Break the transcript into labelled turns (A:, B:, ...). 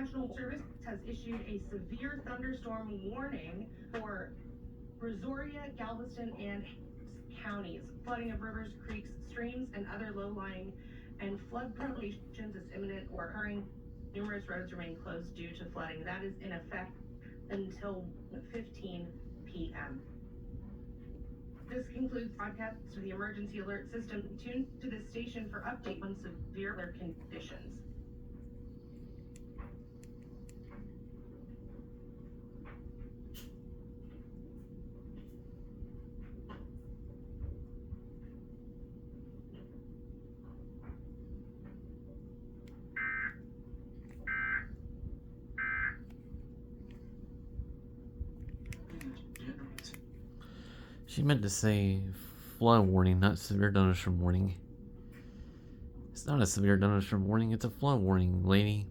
A: National Service has issued a severe thunderstorm warning for Brazoria, Galveston, and counties. Flooding of rivers, creeks, streams, and other low-lying and flood-prone locations is imminent or occurring. Numerous roads remain closed due to flooding. That is in effect until 15 p.m. This concludes broadcasts for the emergency alert system. Tune to this station for updates on severe weather conditions.
B: She meant to say flood warning, not severe thunderstorm warning. It's not a severe thunderstorm warning, it's a flood warning, lady.